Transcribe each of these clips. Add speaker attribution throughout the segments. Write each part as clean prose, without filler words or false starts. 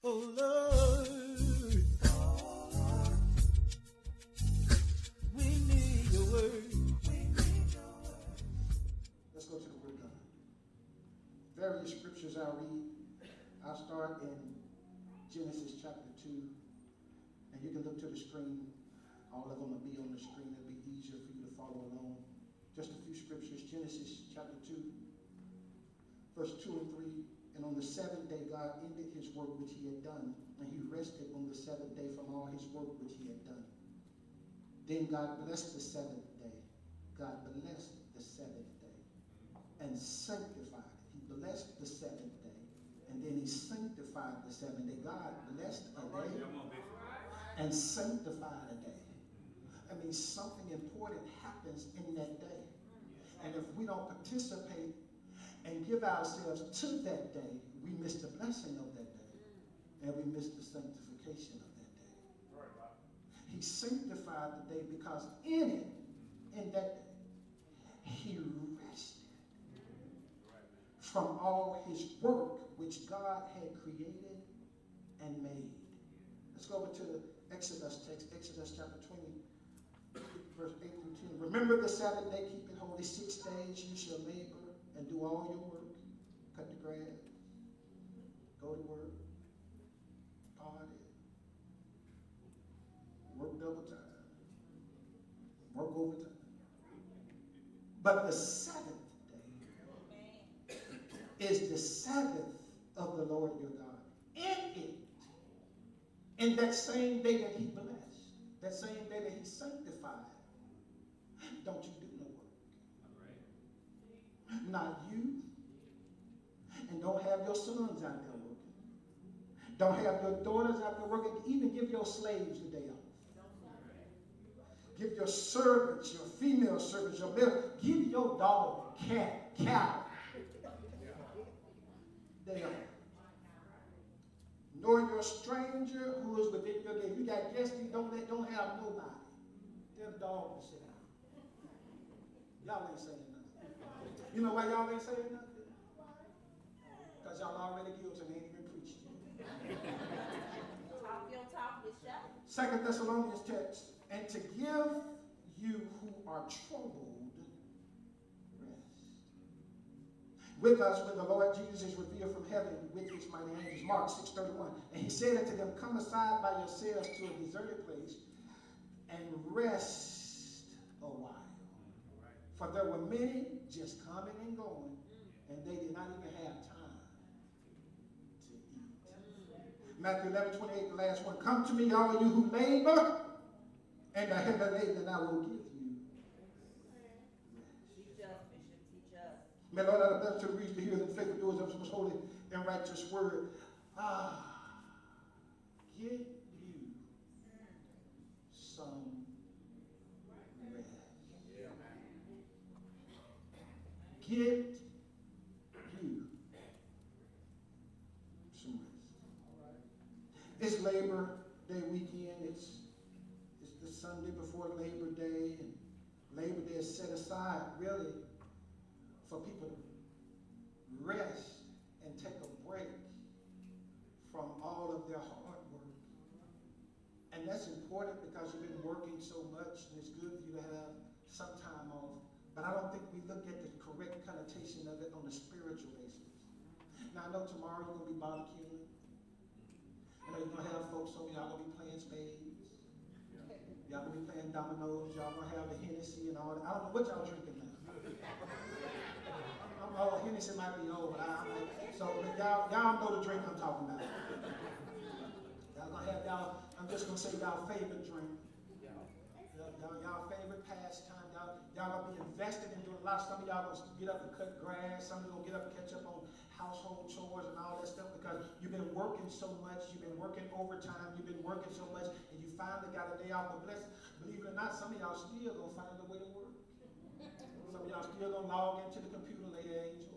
Speaker 1: Oh Lord, we need your word.
Speaker 2: Let's go to the word of God. Various scriptures I'll read. I'll start in Genesis chapter 2. And you can look to the screen. All of them will be on the screen. It'll be easier for you to follow along. Just a few scriptures. Genesis chapter 2, verse 2 and 3. And on the seventh day, God ended his work which he had done. And he rested on the seventh day from all his work which he had done. Then God blessed the seventh day. God blessed the seventh day and sanctified it. He blessed the seventh day. And then he sanctified the seventh day. God blessed a day and sanctified a day. I mean, something important happens in that day. And if we don't participate and give ourselves to that day, we miss the blessing of that day. And we miss the sanctification of that day. He sanctified the day because in that day, he rested from all his work which God had created and made. Let's go over to the Exodus text, Exodus chapter 20, verse 8 through 10. Remember the Sabbath day, keep it holy. 6 days you shall labor and do all your work. Cut the grass, go to work, party, work double time, work overtime. But the seventh day is the Sabbath of the Lord your God. In that same day that he blessed, that same day that he sanctified, don't you do no work. Not you. And don't have your sons out there working. Don't have your daughters out there working. Even give your slaves the day off. Give your servants, your female servants, your male, give your dog, cat, cow day off. Nor your stranger who is within your gate. You got guests, you don't have nobody. Tell the dog to sit down. Y'all ain't saying nothing. You know why y'all ain't saying nothing? Because y'all already guilty and ain't even preached yet.
Speaker 3: Talk your talk, Bishop.
Speaker 2: 2 Thessalonians text, and to give you who are troubled rest. With us when the Lord Jesus is revealed from heaven with his mighty angels. Mark 6:31. And he said unto them, come aside by yourselves to a deserted place and rest a while. For there were many just coming and going, and they did not even have time to eat. Matthew 11:28, the last one. Come to me, all of you who labor and are heavy laden, and I will give you rest.
Speaker 3: Teach us, Bishop, teach us.
Speaker 2: May Lord have blessed to reach the hearers and faithful doers of his most holy and righteous word. Get you some rest. Get you some rest. It's Labor Day weekend. It's the Sunday before Labor Day. And Labor Day is set aside really for people to rest and take a break from all of their hard work. And that's important because you've been working so much and it's good for you to have some time off. But I don't think we look at the correct connotation of it on a spiritual basis. Now I know tomorrow you're going to be barbecuing. I know you're going to have folks over, y'all going to be playing spades. Y'all going to be playing dominoes. Y'all going to have the Hennessy and all that. I don't know what y'all drinking now. Hennessy might be old, but y'all know the drink I'm talking about. Y'all gonna have I'm just gonna say y'all favorite drink. Y'all favorite pastime. Y'all gonna be invested in doing a lot. Some of y'all gonna get up and cut grass. Some of you gonna get up and catch up on household chores and all that stuff because you've been working so much. You've been working overtime. You've been working so much, and you finally got a day off. But believe it or not, some of y'all still gonna find a way to work. Some of y'all still gonna log into the computer, Lady Angel.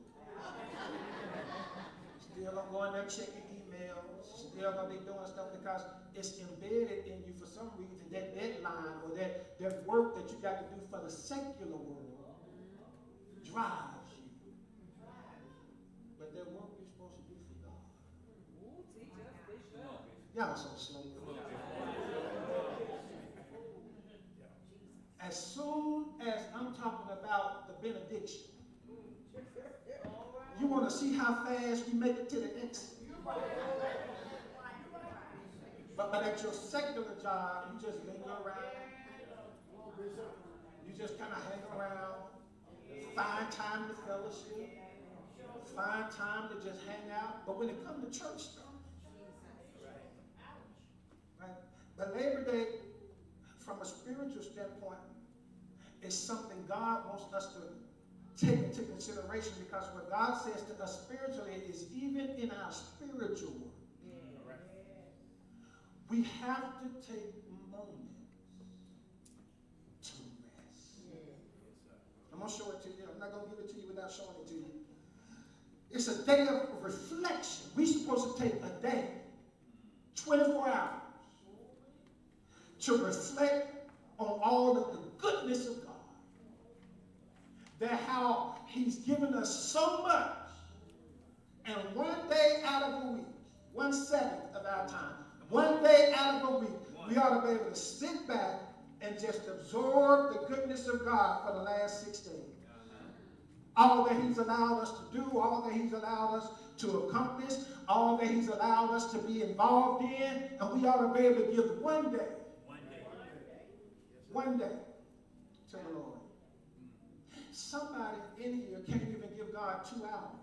Speaker 2: Still gonna go in there checking emails. Still gonna be doing stuff because it's embedded in you for some reason. That deadline or that work that you got to do for the secular world drives you. But that work you're supposed to do for God.
Speaker 3: Ooh, teach us, Bishop.
Speaker 2: Y'all so slow. As soon as I'm talking about the benediction, you want to see how fast we make it to the exit. But at your secular job, you just linger around. You just kind of hang around. Find time to fellowship. Find time to just hang out. But when it comes to church stuff, right? But Labor Day, from a spiritual standpoint, is something God wants us to take into consideration, because what God says to us spiritually is even in our spiritual work, we have to take moments to rest. I'm going to show it to you. I'm not going to give it to you without showing it to you. It's a day of reflection. We're supposed to take a day, 24 hours, to reflect on all of the goodness of God. That how he's given us so much, and one day out of a week, 1/7 of our time, one day out of a week, we ought to be able to sit back and just absorb the goodness of God for the last 6 days. All that he's allowed us to do, all that he's allowed us to accomplish, all that he's allowed us to be involved in, and we ought to be able to give one day to the Lord. Somebody in here can't even give God 2 hours.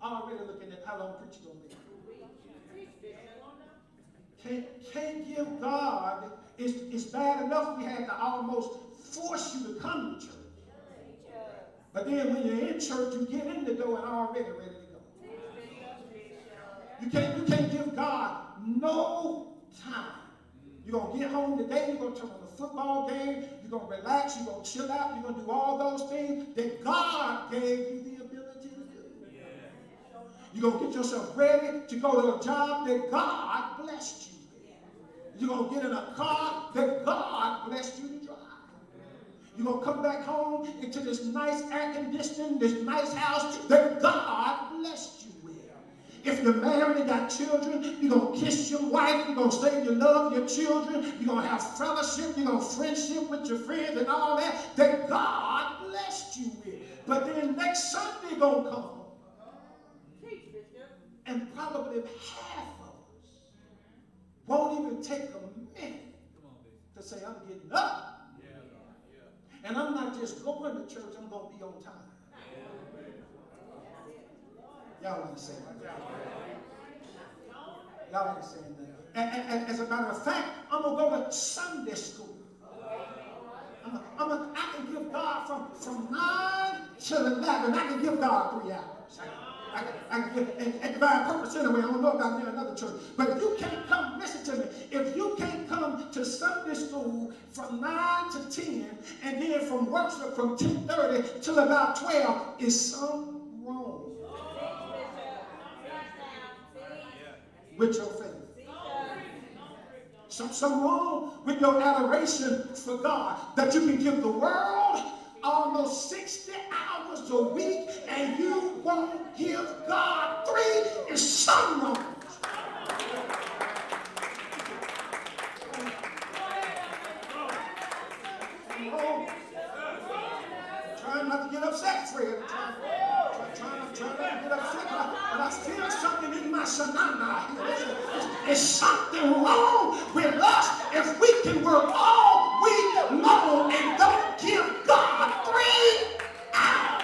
Speaker 2: Already looking at how long preaching gonna be. Can't give God. It's bad enough we had to almost force you to come to church. But then when you're in church, you get in the door and already ready to go. You can't give God no time. You're going to get home today, you're going to turn on the football game, you're going to relax, you're going to chill out, you're going to do all those things that God gave you the ability to do. You're going to get yourself ready to go to a job that God blessed you with. You're going to get in a car that God blessed you to drive. You're going to come back home into this nice air conditioning, this nice house that God blessed you with. If you're married and got children, you're going to kiss your wife, you're going to say you love your children, you're going to have fellowship, you're going to friendship with your friends and all that God blessed you with. But then next Sunday going to come, and probably half of us won't even take a minute to say, I'm getting up. And I'm not just going to church, I'm going to be on time. Y'all understand that? Y'all understand that? And as a matter of fact, I'm going to go to Sunday school. I can give God from 9 till 11. I can give God 3 hours. I can give, and divine purpose anyway. I don't know about me in another church. But if you can't come, listen to me. If you can't come to Sunday school from 9 to 10, and then from worship from 10:30 till about 12, is something wrong with your faith. Something wrong with your adoration for God, that you can give the world almost 60 hours a week and you won't give God 3. Is something wrong. Trying not to get upset, Fred. Trying not to get upset, but I feel something in my shanana here. There's something wrong with us if we can work all week long and don't give God 3 hours.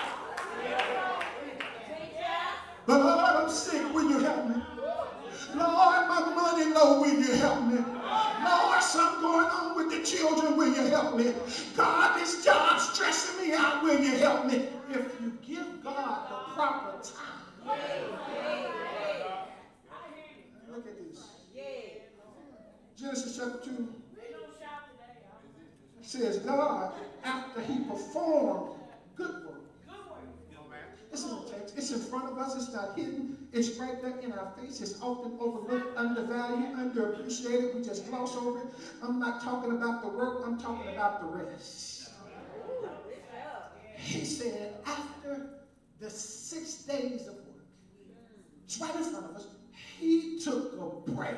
Speaker 2: But Lord, I'm sick. Will you help me? Lord, my money low. Will you help me? Lord, something going on with the children. Will you help me? God, this job stressing me out. Will you help me? If you give God the proper time. Look at this. Genesis chapter 2 says God, after he performed good work. It's in the text. It's in front of us. It's not hidden. It's right there in our face. It's often overlooked, undervalued, underappreciated. We just gloss over it. I'm not talking about the work. I'm talking about the rest. He said after the 6 days of work, it's right in front of us, he took a break.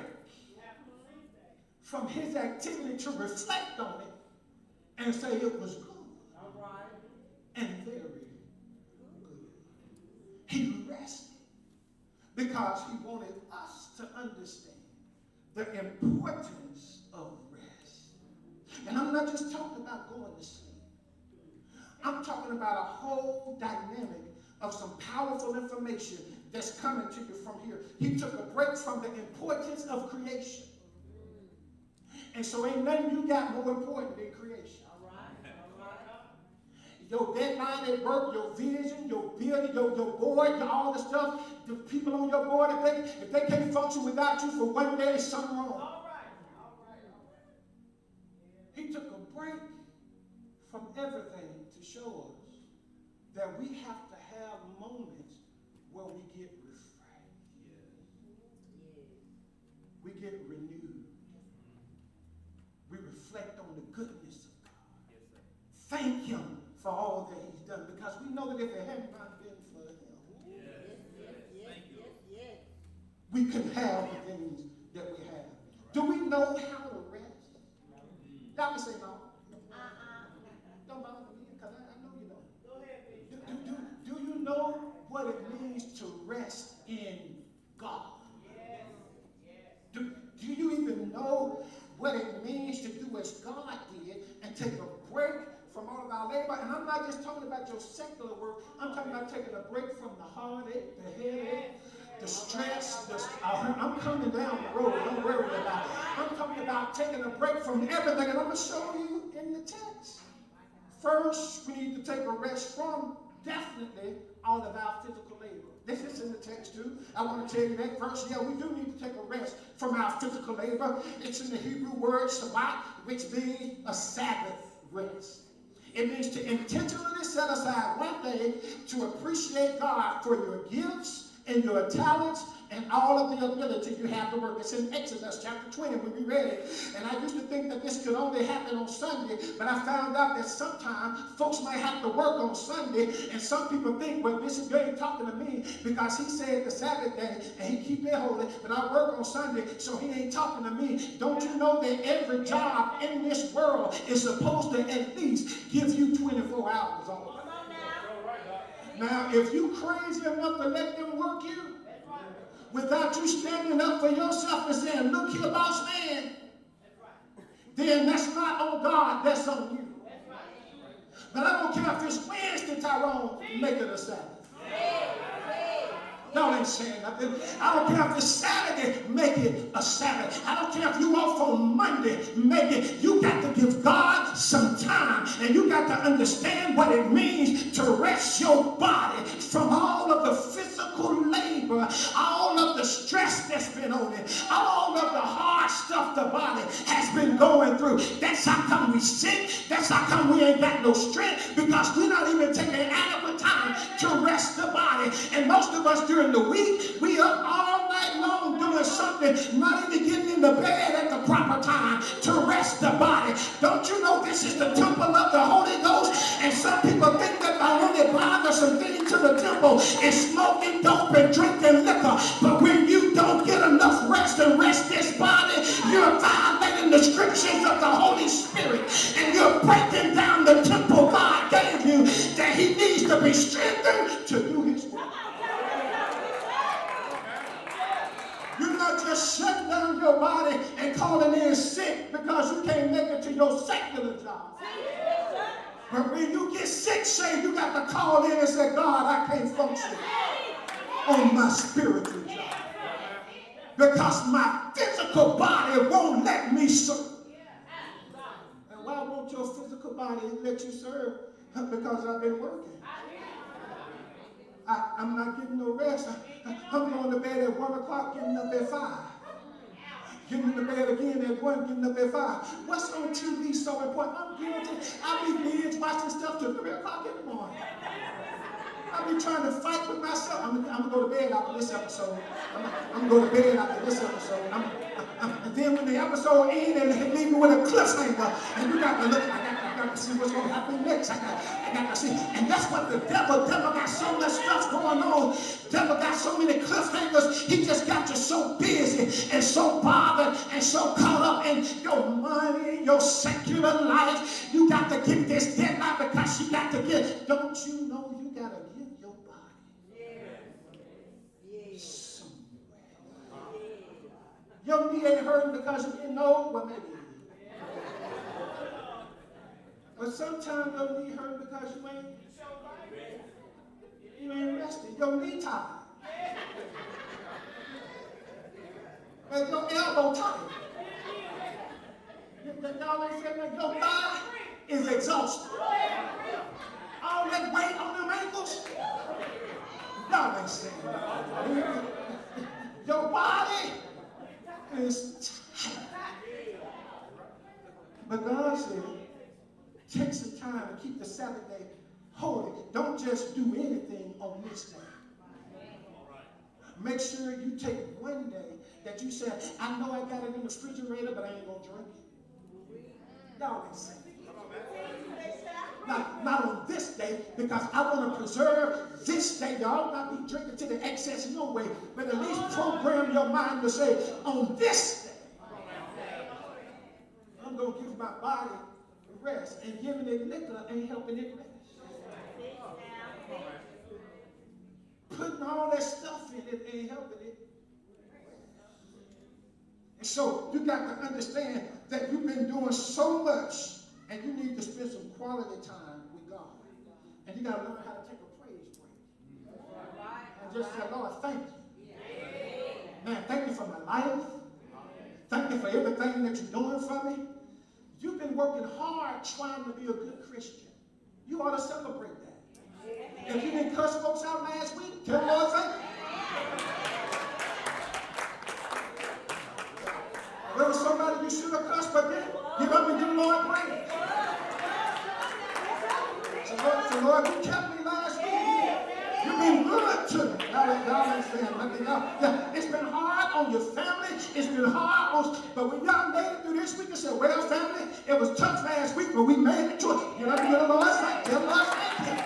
Speaker 2: his activity to reflect on it and say it was good.
Speaker 3: All right.
Speaker 2: And very good. He rested because he wanted us to understand the importance of rest. And I'm not just talking about going to sleep. I'm talking about a whole dynamic of some powerful information that's coming to you from here. He took a break from the importance of creation. And so ain't nothing you got more important than creation.
Speaker 3: All right. All right.
Speaker 2: Your deadline at work, your vision, your building, your board, all the stuff, the people on your board, if they can't function without you for one day, there's something wrong.
Speaker 3: All right. All right.
Speaker 2: He took a break from everything to show us that we have to have moments where we get refreshed. We get renewed. We reflect on the goodness of God. Thank him for all that he's done, because we know that if it hadn't not been for him, we couldn't have the things that we have. Do we know how to rest? Y'all can say no. Don't bother me, because I know you know. Do you know what it means to rest in God? Do you even know what it means to do as God did and take a break from all of our labor? And I'm not just talking about your secular work. I'm talking about taking a break from the heartache, the headache, the stress. I'm coming down the road. Don't worry about it. I'm talking about taking a break from everything. And I'm going to show you in the text. First, we need to take a rest from definitely all of our physical labor. This is in the text too. I want to tell you that first. Yeah, we do need to take a rest from our physical labor. It's in the Hebrew word Shabbat, which means a Sabbath rest. It means to intentionally set aside one day to appreciate God for your gifts and your talents and all of the ability you have to work. It's in Exodus chapter 20 when we read it. And I used to think that this could only happen on Sunday, but I found out that sometimes folks might have to work on Sunday, and some people think, well, this is ain't talking to me because he said the Sabbath day and he keep it holy, but I work on Sunday, so he ain't talking to me. Don't you know that every job in this world is supposed to at least give you 24 hours off? Now, if you crazy enough to let them work you, without you standing up for yourself and saying, look here, boss man, then that's not on God, that's on you. But I don't care if it's Wednesday, Tyrone, make it a Sabbath. Y'all ain't saying nothing. I don't care if it's Saturday, make it a Sabbath. I don't care if you off on Monday, make it. You got to give God some time, and you got to understand what it means to rest your body from all of the physical labor, all of the stress that's been on it, all of the hard stuff the body has been going through. That's how come we sick. That's how come we ain't got no strength, because we're not even taking adequate time to rest the body. And most of us during the week, we up all night long doing something, not even getting in the bed at the proper time to rest the body. Don't you know this is the temple of the Holy Ghost? And some people think that the only bothersome thing to the temple is smoking dope and drinking liquor. But when you don't get enough rest and rest this body, you're violating the scriptures of the Holy Spirit, and you're breaking down the temple God gave you, that he needs to be strengthened to do his work. You're not just shutting down your body and calling in sick because you can't make it to your secular job. But when you get sick, say you got to call in and say, God, I can't function on my spiritual job because my physical body won't let me serve. And why won't your physical body let you serve? Because I've been working. I'm not getting no rest. I'm going to bed at 1 o'clock, getting up at 5. Getting to bed again at 1, getting up at 5. What's on TV so important? I'm guilty. I be binge watching stuff till 3 o'clock in the morning. I be trying to fight with myself. I'm going to go to bed after this episode. I'm going to go to bed after this episode. And then when the episode ends and leave me with a cliffhanger, and you got to look, I got got to see what's going to happen next. I got to see. And that's what the devil got so much stuff going on. Devil got so many cliffhangers. He just got you so busy and so bothered and so caught up in your money, your secular life. You got to get this deadline because you got to get. Don't you know you got to give your body somewhere? Your knee ain't hurting because you didn't know. Well, maybe. But sometimes your knee hurting because you ain't resting. Your knee tired. And your elbow tight. Y'all ain't saying that your thigh is exhausted. All that weight on them ankles. Y'all ain't saying that. Your body is tired. But God said, take some time to keep the Sabbath day holy. Don't just do anything on this day. Make sure you take one day that you said, I know I got it in the refrigerator, but I ain't going to drink it. Y'all ain't saying it. Not on this day, because I want to preserve this day. Y'all not be drinking to the excess no way, but at least program your mind to say, on this day, I'm going to give my body rest, and giving it liquor ain't helping it rest. Putting all that stuff in it ain't helping it. And so you got to understand that you've been doing so much, and you need to spend some quality time with God. And you got to learn how to take a praise break. And just say, Lord, thank you. Man, thank you for my life. Thank you for everything that you're doing for me. You've been working hard trying to be a good Christian. You ought to celebrate that. If you didn't cuss folks out last week, tell the Lord thank you. There was somebody you should have cussed, but then get up and give the Lord praise. So Lord, you kept me last week. You've been good to me. Y'all ain't saying nothing else. Yeah, it's been hard on your family. It's been hard on, but when y'all made it through this week and said, well, family, it was tough last week, but we made it to it. You know, the Lord thank you. Thank you.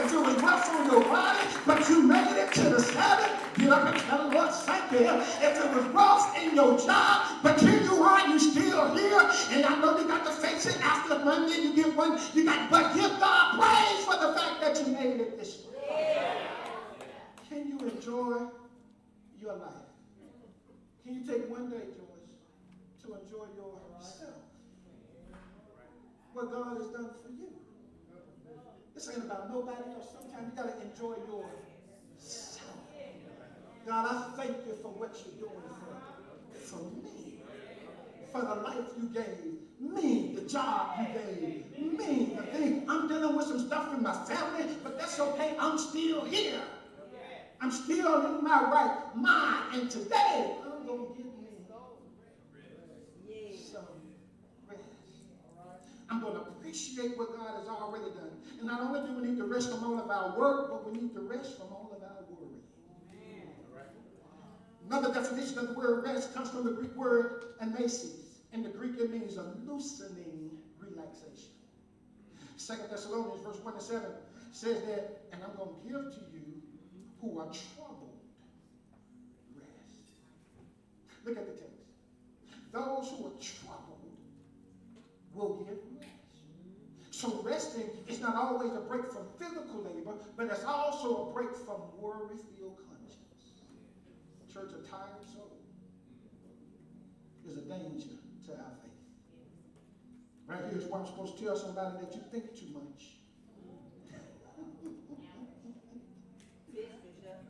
Speaker 2: If it was rough on your body, but you made it to the Sabbath, get up and tell the Lord thank you. If it was rough in your job, but here you are, you still here, and I know you got to face it after Monday, you get one, but give God praise for the fact that you made it this week. Can you enjoy your life? Can you take one day, Joyce, to enjoy yourself? What God has done for you. This ain't about nobody else. Sometimes you got to enjoy yourself. God, I thank you for what you're doing for me. For the life you gave me, the job you gave me, the thing. I'm dealing with some stuff in my family, but that's okay. I'm still here. I'm still in my right mind. And today, I'm going to give me some rest. I'm going to appreciate what God has already done. And not only do we need to rest from all of our work, but we need to rest from all of our worry. Another definition of the word rest comes from the Greek word amasis. In the Greek, it means a loosening relaxation. 2 Thessalonians verse 1 to 7 says that, and I'm going to give to you who are troubled rest. Look at the text. Those who are troubled will get rest. So resting is not always a break from physical labor, but it's also a break from worry-filled conscience. Church, a tired soul is a danger to our faith. Right here is where I'm supposed to tell somebody that you think too much.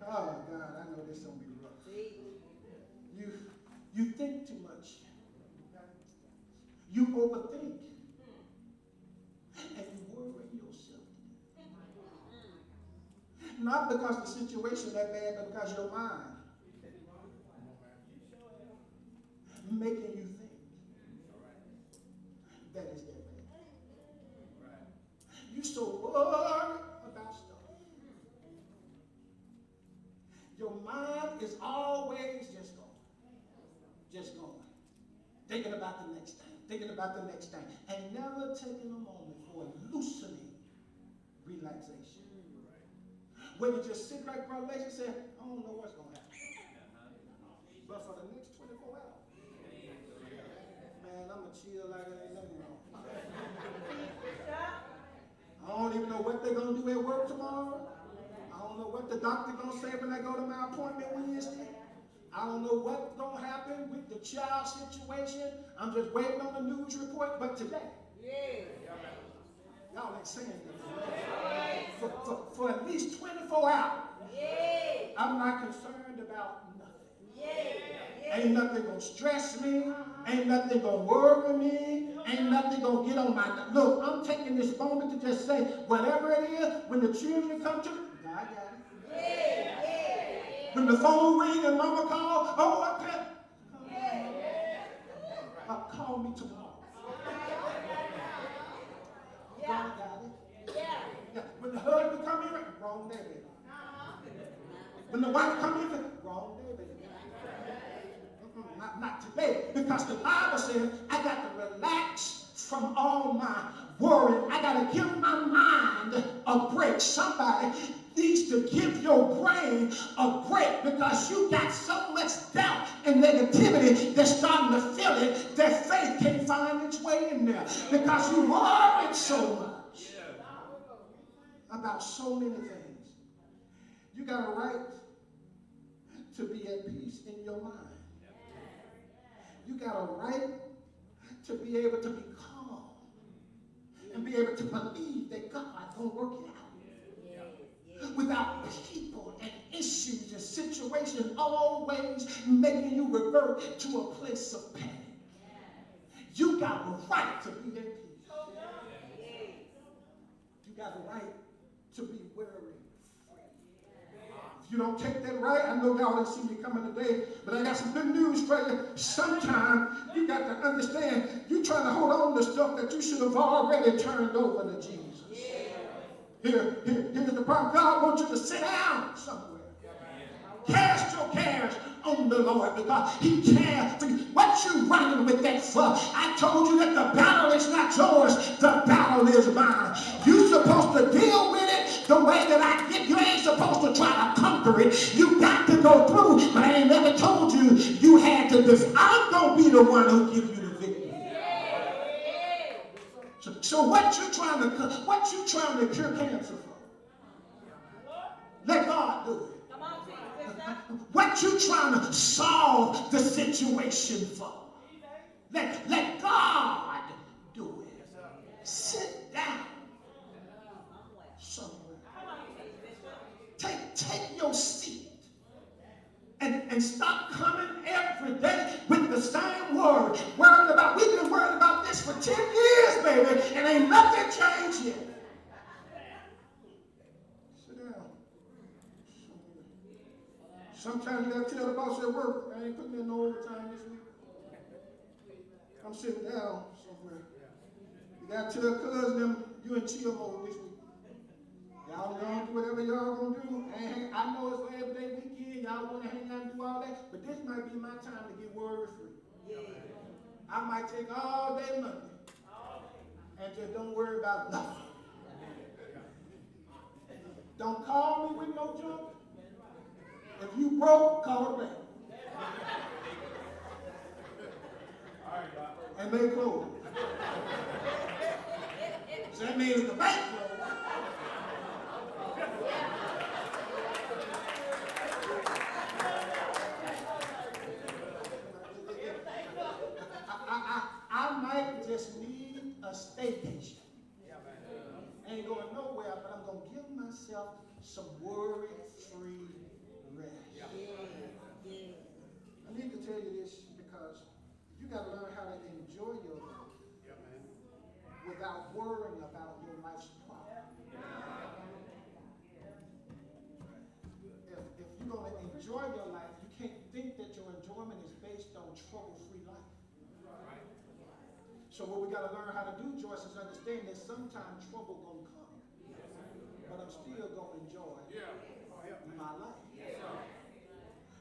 Speaker 2: Oh, God, I know this is going to be rough. You think too much. You overthink. And you worry yourself. Not because the situation is that bad, but because your mind making you think that it's that bad. You so worried about stuff. Your mind is always just going. Thinking about the next thing. thinking about the next thing, and never taking a moment for loosening relaxation. When you just sit back, relax, and say, I don't know what's going to happen. But for the next 24 hours, man, I'm going to chill like it ain't nothing wrong. I don't even know what they're going to do at work tomorrow. I don't know what the doctor going to say when I go to my appointment Wednesday. I don't know what's going to happen with the child situation. I'm just waiting on the news report. But today, y'all ain't saying nothing. For at least 24 hours, I'm not concerned about nothing. Ain't nothing going to stress me. Ain't nothing going to worry me. Ain't nothing going to get on my... Look, I'm taking this moment to just say, whatever it is, when the children come to... God got it. When the phone ring and mama call, oh, I can't... Call me tomorrow. God got it. Yeah. When the husband come in, wrong day, baby. When the wife come in, wrong day, baby. Not today, because the Bible says I got to relax from all my worry. I got to give my mind a break. Somebody needs to give your brain a break because you got so much doubt and negativity that's starting to fill it that faith can't find its way in there because you worried so much about so many things. You got a right to be at peace in your mind. You got a right to be able to be calm and be able to believe that God's going to work it out. Without people and issues and situations always making you revert to a place of panic. You got a right to be at peace. You got a right to be worried. If you don't take that right, I know y'all didn't see me coming today, but I got some good news for you. Sometimes you got to understand, you're trying to hold on to stuff that you should have already turned over to Jesus. Here's the problem. God wants you to sit down somewhere. Cast your cares on the Lord because He cares for you. What you running with that for? I told you that the battle is not yours. The battle is mine. You're supposed to deal with it the way that I get. You ain't supposed to try to conquer it. You got to go through. But I ain't never told you you had to defeat. I'm going to be the one who gives you the victory. So what you trying to cure cancer for? Let God do it. What you trying to solve the situation for? Let God do it. Sit down somewhere. Take your seat and stop coming every day with the same worry. We've been worried about this for 10 years, baby, and ain't nothing changed yet. Sometimes you got to tell the boss at work, I ain't putting in no overtime this week. I'm sitting down somewhere. You got to tell cousin them you in chill mode this week. Y'all gonna do whatever y'all gonna do. I know it's for everyday weekend. Y'all want to hang out and do all that, but this might be my time to get worry free. I might take all day Monday and just don't worry about nothing. Don't call me with no junk. If you broke, call it back. And they close. So that means the bank closed. I might just need a staycation. Ain't going nowhere, but I'm going to give myself some worry-free rest. I need to tell you this because you got to learn how to enjoy your life without worrying about your life's problem. If you're going to enjoy your life, you can't think that your enjoyment is based on trouble-free life. So what we got to learn how to do, Joyce, is understand that sometimes trouble going to come, but I'm still going to enjoy my life.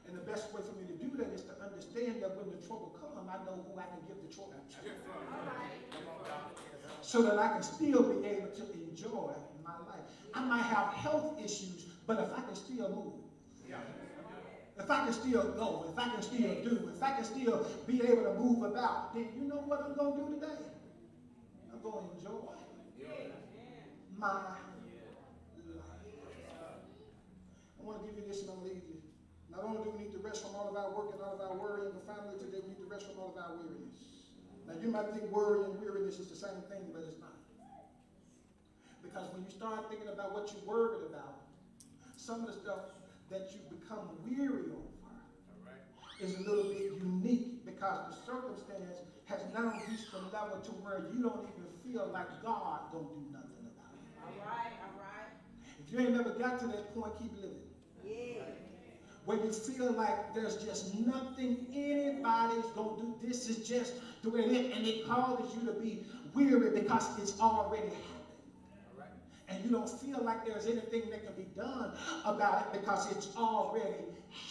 Speaker 2: And the best way for me to do that is to understand that when the the trouble come, I know who I can give the trouble to. So that I can still be able to enjoy my life. I might have health issues, but if I can still move, if I can still go, if I can still do, if I can still be able to move about, then you know what I'm going to do today? I'm going to enjoy my life. I want to give you this and I'm leave you. Not only do we need to rest from all of our work and all of our worrying, but finally today we need to rest from all of our weariness. Now you might think worry and weariness is the same thing, but it's not. Because when you start thinking about what you're worried about, some of the stuff that you become weary over is a little bit unique because the circumstance has now reached the level to where you don't even feel like God don't do nothing about it.
Speaker 3: All right.
Speaker 2: If you ain't never got to that point, keep living.
Speaker 3: Yeah.
Speaker 2: When you feel like there's just nothing anybody's going to do, this is just the way it is, and it causes you to be weary because it's already happened. And you don't feel like there's anything that can be done about it because it's already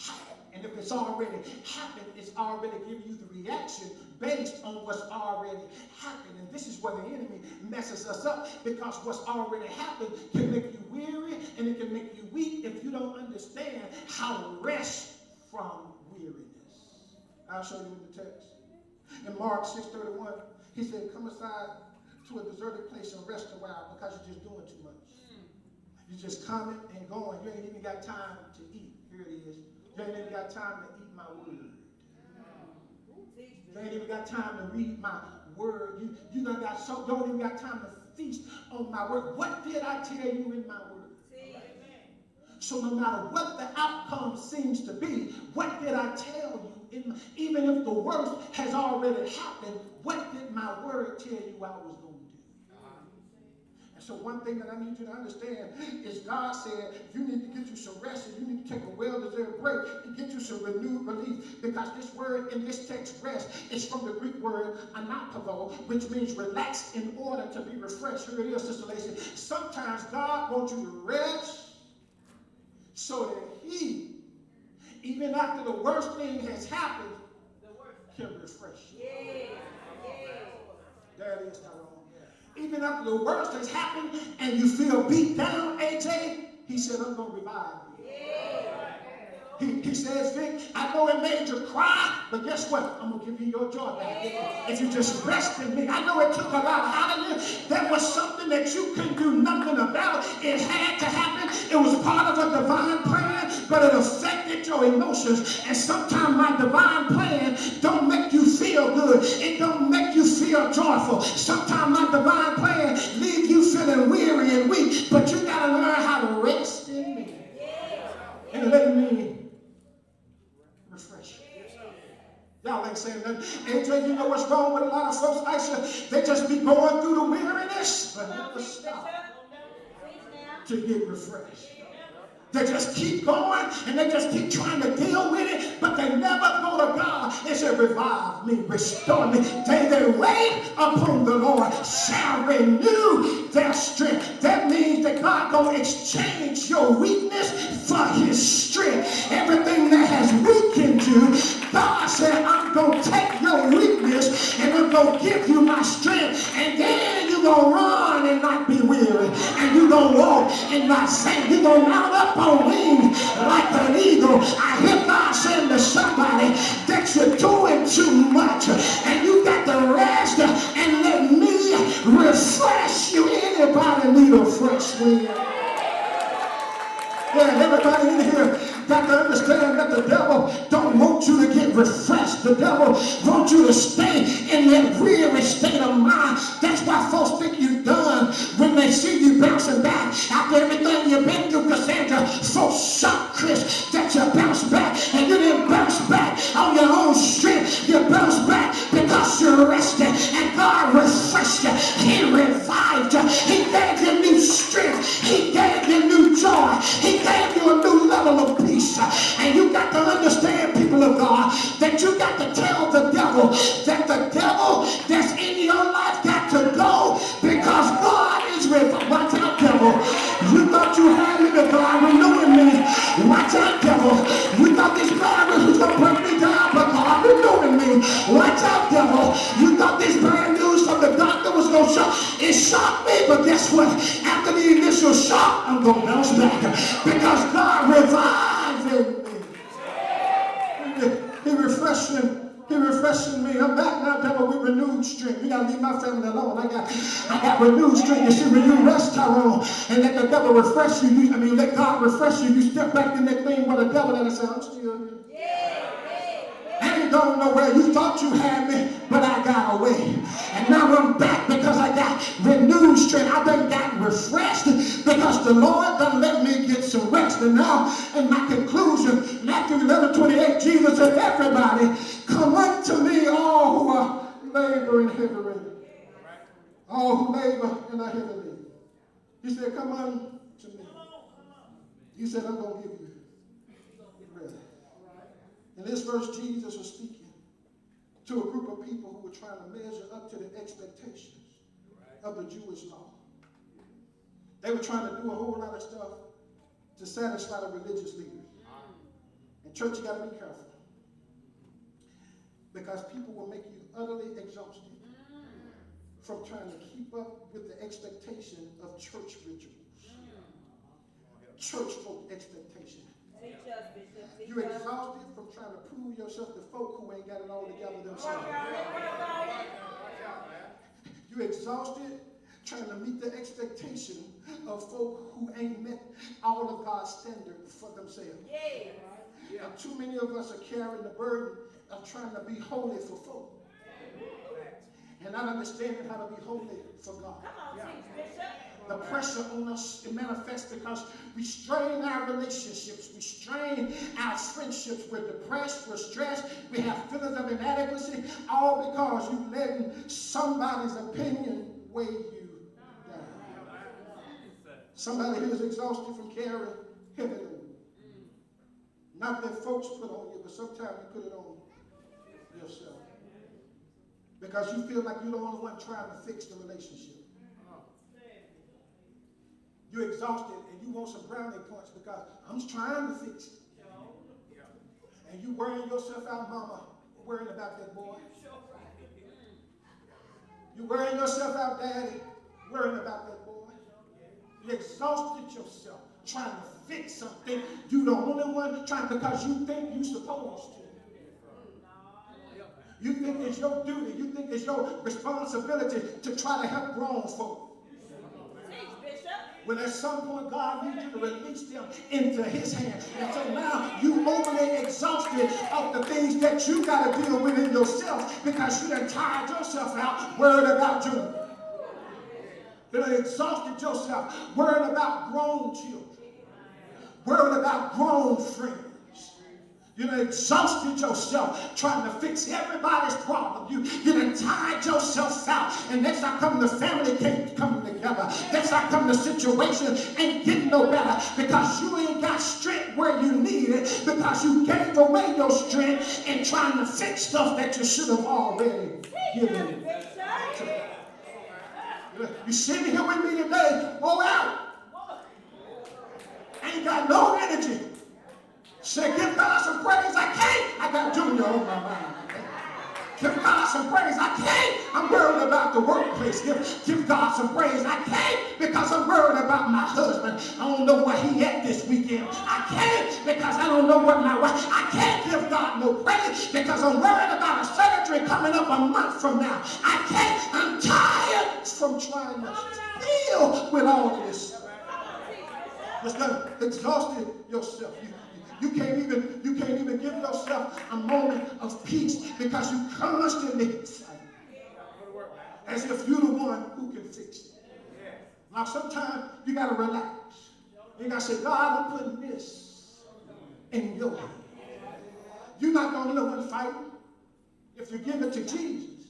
Speaker 2: happened. And if it's already happened, it's already giving you the reaction based on what's already happened. And this is where the enemy messes us up, because what's already happened can make you weary and it can make you weak if you don't understand how to rest from weariness. I'll show you in the text. In Mark 6:31, he said, come aside to a deserted place and rest a while because you're just doing too much. You're just coming and going. You ain't even got time to eat. Here it is. You ain't even got time to eat my word. You ain't even got time to read my word. You don't even got time to feast on my word. What did I tell you in my word? So no matter what the outcome seems to be, what did I tell you? Even if the worst has already happened, what did my word tell you I was going to do? And so one thing that I need you to understand is God said you need to get you some rest and you need to take a well-deserved break and get you some renewed relief, because this word in this text, rest, is from the Greek word anapavo, which means relax in order to be refreshed. Here it is, Sister Lacey. Sometimes God wants you to rest so that he, even after the worst thing has happened, can refresh you. There it is, Tyrone. Even after the worst has happened and you feel beat down, AJ, he said, I'm going to revive you. He says, Vic, I know it made you cry, but guess what? I'm going to give you your joy back. If you just rest in me. I know it took a lot out of you. That was something that you couldn't do nothing about. It had to happen. It was part of a divine plan, but it affected your emotions. And sometimes my divine plan don't make you feel good. It don't make you feel joyful. Sometimes my divine plan leave you feeling weary and weak, but you got to learn how to rest in me. And let me refresh you. Y'all ain't saying nothing. AJ, you know what's wrong with a lot of folks, Aisha? They just be going through the weariness, but never stop to get refreshed. They just keep going and they just keep trying to deal with it, but they never go to God and say, revive me, restore me. They wait upon the Lord shall renew their strength. That means that God gonna exchange your weakness for his strength. Everything that has weakened you, God said, I'm gonna take your weakness and I'm gonna give you my strength, and then you're gonna run and not be weary, and you're gonna walk and not faint. You're gonna mount up on wings like an eagle. I hear God saying to somebody that you're doing too much and you got to rest and let me refresh you. Anybody need a fresh wind? Yeah, everybody in here got to understand that the devil don't want you to get refreshed. The devil wants you to stay in that weary state of mind. That's why folks think you're done when they see you bouncing back after everything you've been through. Cassandra, folks shocked Chris that you bounced back, and you didn't bounce back on your own strength. You bounced back because you rested, and God refreshed you. He revived you. He gave you new strength. He gave you new joy. He gave you a new level of peace. And you got to understand, people of God, that you got to tell the devil that the devil that's in your life got to go, because God is reviving. Watch out, devil. You thought you had me, but God renewing me. Watch out, devil. You thought this marriage was going to break me down, but God renewing me. me. Watch out, devil. You thought this bad news from the doctor was going to shock. It shocked me, but guess what? After the initial shock, I'm going to bounce back because God revived me. He refreshing me. I'm back now, devil, with renewed strength. You gotta leave my family alone. I got renewed strength. You see, when you rest, Tyrone, and let the devil refresh you, let God refresh you, you step back in that thing where the devil and say, I'm still here. I ain't going nowhere. You thought you had me, but I got away. And now I'm back because I got renewed strength. I done got refreshed because the Lord done let me get some rest. And now, in my conclusion, Matthew 11:28, Jesus said, everybody, come unto me, all who are laboring heavy laden. All who labor and are heavy laden. He said, come unto me. He said, I'm going to give you rest. In this verse, Jesus was speaking to a group of people who were trying to measure up to the expectations of the Jewish law. They were trying to do a whole lot of stuff to satisfy the religious leaders. And church, you got to be careful. Because people will make you utterly exhausted from trying to keep up with the expectation of church rituals. Church folk expectation. You're exhausted from trying to prove yourself to folk who ain't got it all together themselves. You're exhausted trying to meet the expectation of folk who ain't met all of God's standard for themselves. And too many of us are carrying the burden of trying to be holy for folk and not understanding how to be holy for God. The pressure on us, it manifests because we strain our relationships, we strain our friendships, we're depressed, we're stressed, we have feelings of inadequacy, all because you're letting somebody's opinion weigh you down. Somebody who is exhausted from carrying heavy load. Not that folks put on you, but sometimes you put it on yourself. Because you feel like you're the only one trying to fix the relationship. You're exhausted and you want some brownie points because I'm trying to fix it. And you wearing yourself out, mama, worrying about that boy. You wearing yourself out, daddy, worrying about that boy. You exhausted yourself trying to fix something. You the only one trying because you think you're supposed to. You think it's your duty. You think it's your responsibility to try to help grown folk. When at some point God needs you to release them into his hand. And so now you overly exhausted of the things that you got to deal with in yourself because you done tired yourself out worried about you. You done exhausted yourself worried about grown children. Worried about grown friends. You done exhausted yourself trying to fix everybody's problem. You done tired yourself out. And next I come, the family can't come together. Next I come, the situation ain't getting no better because you ain't got strength where you need it because you gave away your strength in trying to fix stuff that you should have already given. You sitting here with me today, go out. Ain't got no energy. Say, give God some praise. I can't. I got Junior on my mind. Give God some praise. I can't. I'm worried about the workplace. Give God some praise. I can't because I'm worried about my husband. I don't know where he at this weekend. I can't because I don't know what my wife. I can't give God no praise because I'm worried about a surgery coming up a month from now. I can't. I'm tired from trying to deal with all of this. Just done exhausted yourself. You can't even give yourself a moment of peace because you constantly as if you're the one who can fix it. Now sometimes you got to relax. You got to say, God, I'm putting this in your hand. You're not the only one fighting. If you give it to Jesus,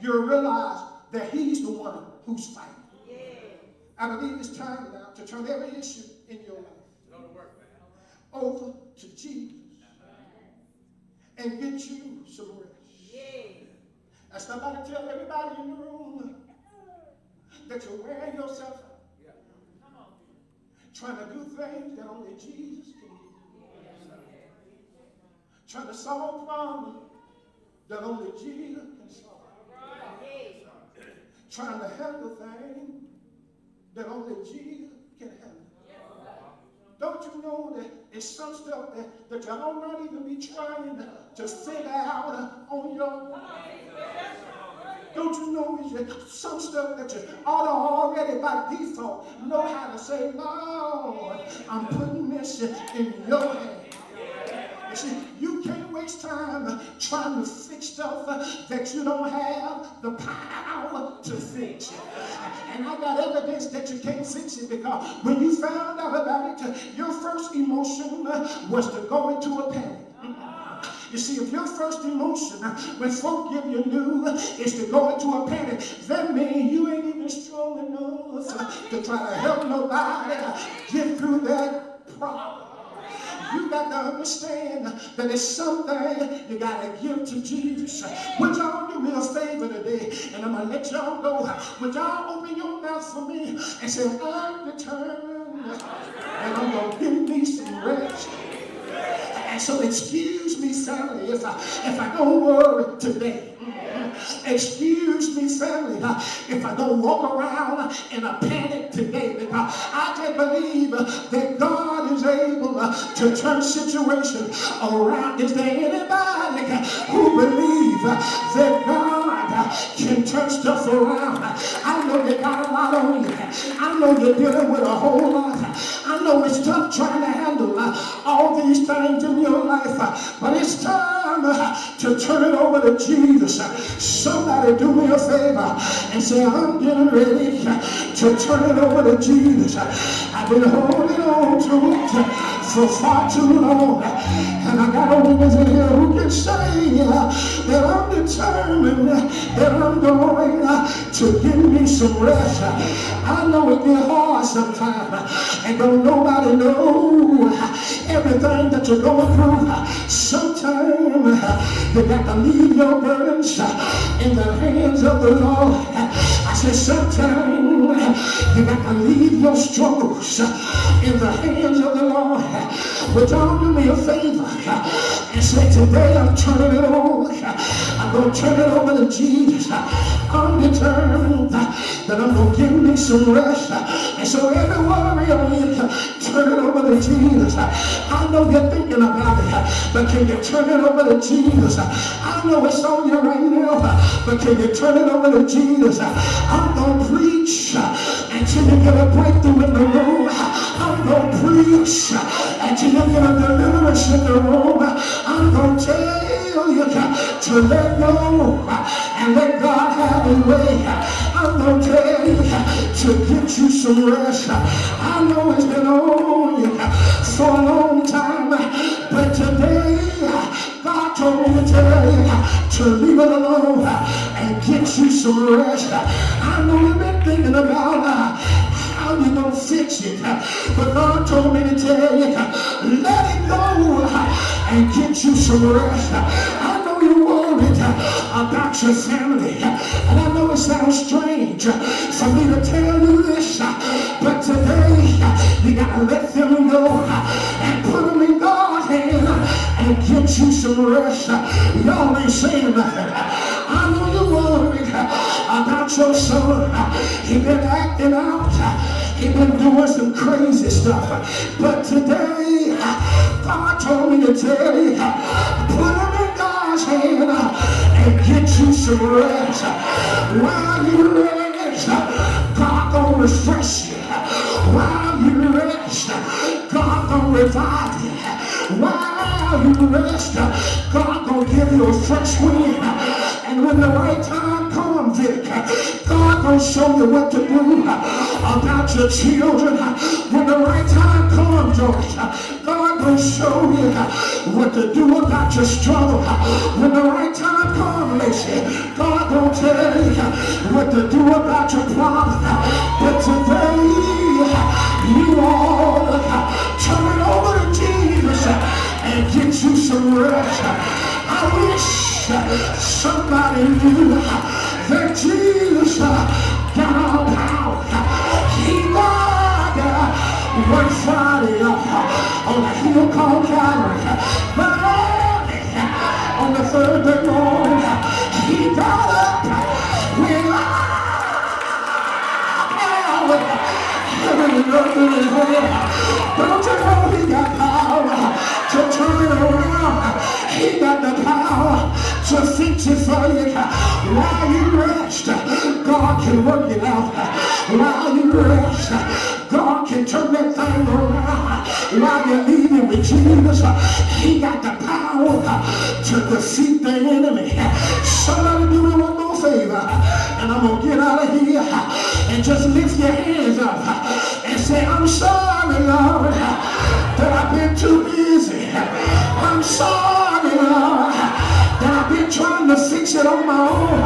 Speaker 2: you'll realize that he's the one who's fighting. I believe it's time now to turn every issue in your life over to Jesus and get you some rest. And somebody tell everybody in the room that you're wearing yourself out. Trying to do things that only Jesus can do. Trying to solve problems that only Jesus can solve. Trying to handle things that only Jesus can handle. Don't you know that it's some stuff that you ought not even be trying to figure out on your own? Don't you know it's some stuff that you ought to already by default know how to say, Lord, I'm putting this in your hands. You see, you can't waste time trying to fix stuff that you don't have the power to fix. And I got evidence that you can't fix it, because when you found out about it, your first emotion was to go into a panic. You see, if your first emotion when folk give you news is to go into a panic, that means you ain't even strong enough to try to help nobody get through that problem. You got to understand that it's something you got to give to Jesus. Would y'all do me a favor today? And I'm going to let y'all go. Would y'all open your mouth for me and say, I'm determined and I'm going to give me some rest. And so excuse me, family, if I don't worry today. Excuse me, family, if I don't walk around in a panic today, because I can believe that God is able to turn situations around. Is there anybody who believes that God can turn stuff around? I know you got a lot on you. I know you're dealing with a whole lot. I know it's tough trying to handle all these things in your life, but it's time to turn it over to Jesus. Somebody do me a favor and say, I'm getting ready to turn it over to Jesus. I've been holding on to it for far too long, and I got a witness in here who can say that I'm determined that I'm going to give me some rest. I know it get hard sometimes, and don't nobody know everything that you're going through. Sometimes you got to leave your burdens in the hands of the Lord. I said sometimes you got to leave your struggles in the hands of the Lord. Would y'all do me a favor and say, today I'm turning it over. I'm going to turn it over to Jesus. I'm determined that I'm going to give me some rest. And so every worry on you, turn it over to Jesus. I know you're thinking about it, but can you turn it over to Jesus? I know it's on you right now, but can you turn it over to Jesus? I'm going to preach until you get a breakthrough in the room. I'm going to preach until you get a deliverance in the room. I'm going to tell you to let go and let God have his way. I'm going to tell you to get you some rest. I know it's been on you for a long time, but today God told me to tell you to leave it alone and get you some rest. I know you've been thinking about how you gonna fix it, but God told me to tell you, let it go and get you some rest. I know you're worried about your family, and I know it sounds strange for me to tell you this, but today you gotta let them go and put them in God's hand and get you some rest. Y'all ain't saying nothing. I know you're worried about your son. He been acting out. He been doing some crazy stuff. But today, God told me to tell you, put him in God's hand and get you some rest. While you rest, God gonna refresh you. While you rest, God gonna revive you. While you rest, God gonna give you a fresh wind. And when the right time comes, Vic, God gonna show you what to do about your children. When the right time comes, George, God gonna show you what to do about your struggle. When the right time comes, Lacey, God gonna tell you what to do about your problem. But today, you all turn it over to Jesus and get you some rest. I wish somebody knew that Jesus got all power. He died one Friday on a hill called Calvary, but early on the third day morning Don't you know he got power to turn it around? He got the power to fix it for you. While you rest, God can work it out. While you rest, God can turn that thing around. While you're leaving with Jesus, he got the power to defeat the enemy. Somebody do me one more favor, and I'm going to get out of here and just lift your hands up and say, I'm sorry, Lord, that I've been too busy. I'm sorry, Lord, that I've been trying to fix it on my own.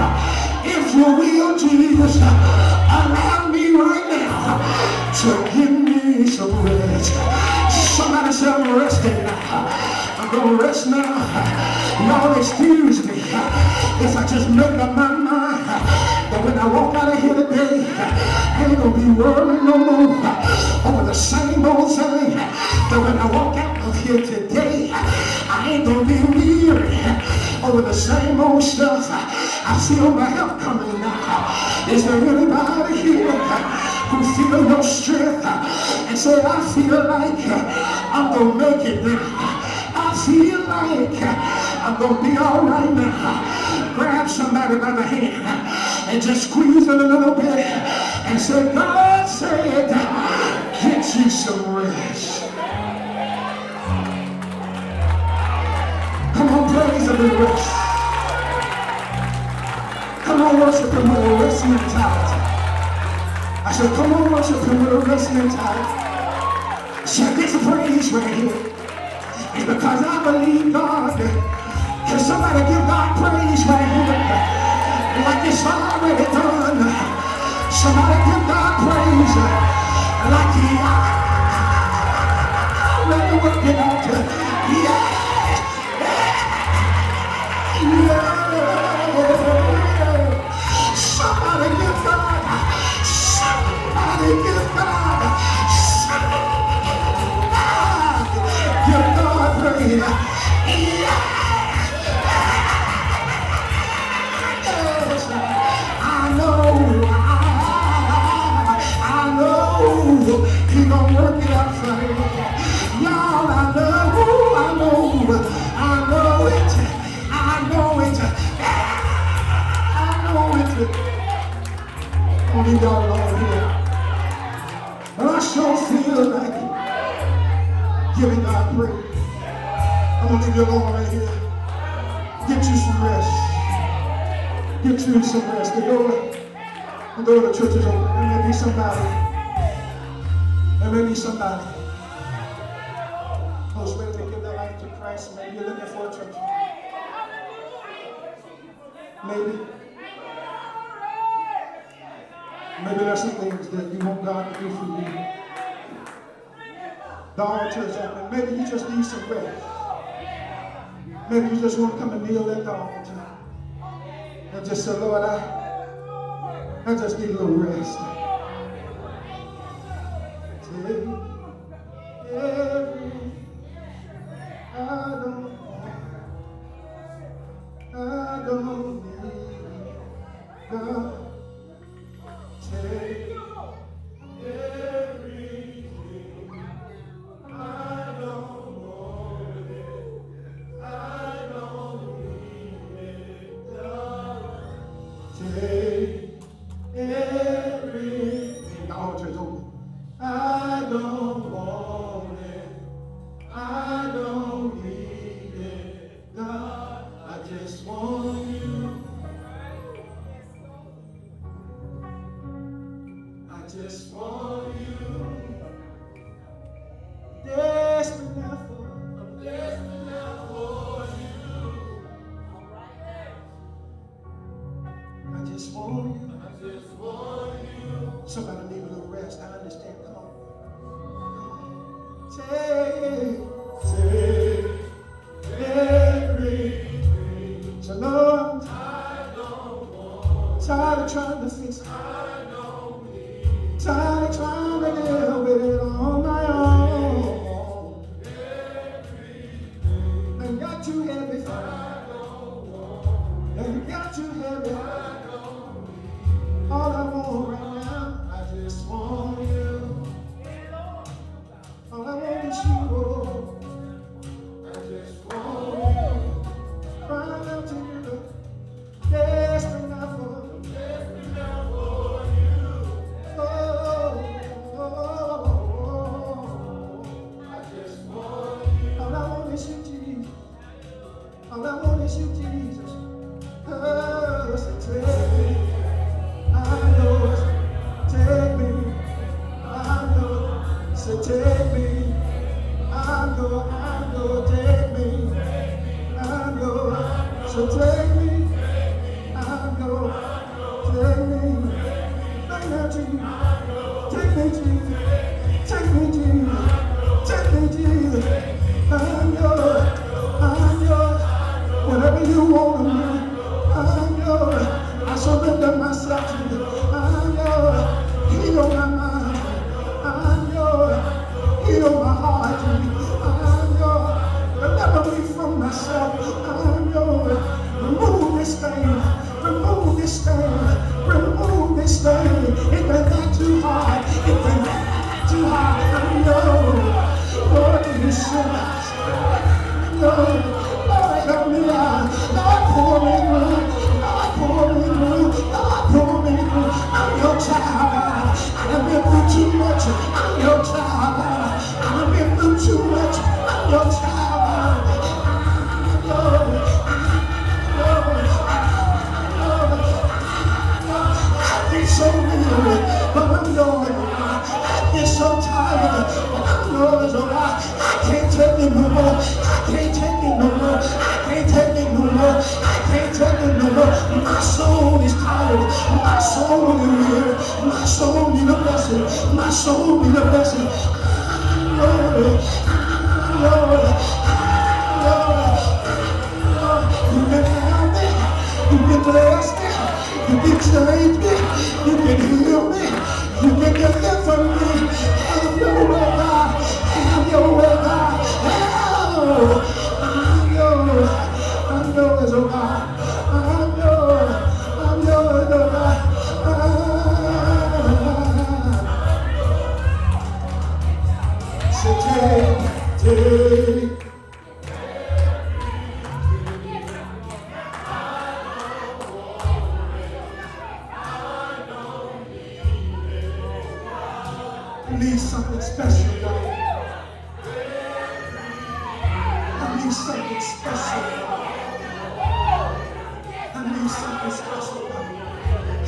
Speaker 2: If you will, Jesus, allow me right now to give me some rest. Somebody say, I'm resting now. I'm going to rest now. Y'all excuse me if I just make up my mind that when I walk out of here today, I ain't going to be worried no more over the same old thing. That when I walk out of here today, I ain't going to be weary over the same old stuff. I feel my help coming now. Is there anybody here who feel your strength and say, I feel like I'm going to make it now. I feel like I'm going to be all right now. Grab somebody by the hand and just squeeze it a little bit and say, God said, get you some rest. Come on, praise him and rest. Come on, worship him with a rest mentality. I said, come on, worship him with a rest mentality. Check this praise right here. It's because I believe God. Can somebody give God praise right here? Like it's already done. Somebody give God praise like he already worked it out. Yeah. Somebody give God. Somebody give God. Give God praise. Yes. I know he gonna work it out for you. Y'all, I know it. I'll leave y'all alone here. But I sure feel like giving God praise. I'm gonna leave you alone right here. Get you some rest. Get you some rest. The door of the church is open. There may be somebody who's ready to give their life to Christ. Maybe you're looking for a church. Maybe there's some things that you want God to do for you. The altar is open. Maybe you just need some rest. Maybe you just want to come and kneel at the altar and just say, Lord, I just need a little rest. Take everything I don't need God. Take everything I don't want it. I don't need it, God. Take everything. The altar is open. I don't want it. I don't need it, God. I just want you. I just want you. Desperate for you. I just want you. Somebody need a little rest. I understand. Come on. Take everything. So Lord, tired of trying to fix it. Tired of trying to deal with it on my own. And got too heavy. And got too heavy. All I want right now, I just want you. miss you, Jesus. Oh, so take me. I know, take me. I know, so take me. I know, take me. I know, so take me. I know, take me. Right now, Jesus. Take me, Jesus. Take me, Jesus. Take me, Jesus. I'm yours. I'm yours. Whatever you want of me, I'm yours. I surrender myself to you. I'm yours. Heal my mind. I'm yours. Heal my heart to you. I'm yours. Deliver me from myself. I'm yours. Remove this thing. Remove this thing. Remove this thing. It been that too hard. It been that too hard. I'm yours. Lord, you should. Lord, help me out. Lord, pour me through. Lord, pour me through. Lord, pour me through. I'm your child. I've been through too much. I'm your child. I've been through too much. I'm your child. Lord, I get so weary, but I'm yours. I get so tired, but I'm yours. I can't take it no more. I can't take it no more. I can't take it no more. I can't take it no more. My soul is tired. My soul is weary. My soul needs a blessing. My soul needs a blessing. Lord, Lord, Lord, you can help me. You can bless me. You can change me. You can heal me. You can deliver me. Have your way, God. Have your way, God. I'm yours. I'm yours, oh God. I'm yours. I'm yours, oh God. So take. I need something special, God. I need something special, God. I need something special, God.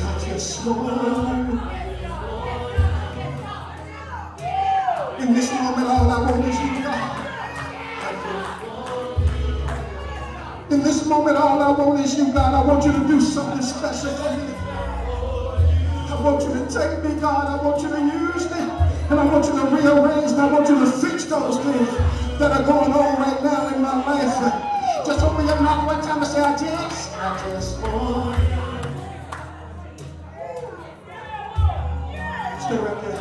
Speaker 2: I just want you. In this moment, all I want is you, God. In this moment, all I want is you, God. I want you to do something special for me. I want you to take me, God. I want you to use me. And I want you to rearrange, and I want you to fix those things that are going on right now in my life. Just open your mouth one time and say, I just want you. Stay right there.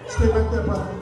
Speaker 2: Stay right there, brother.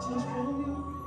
Speaker 2: Just for you.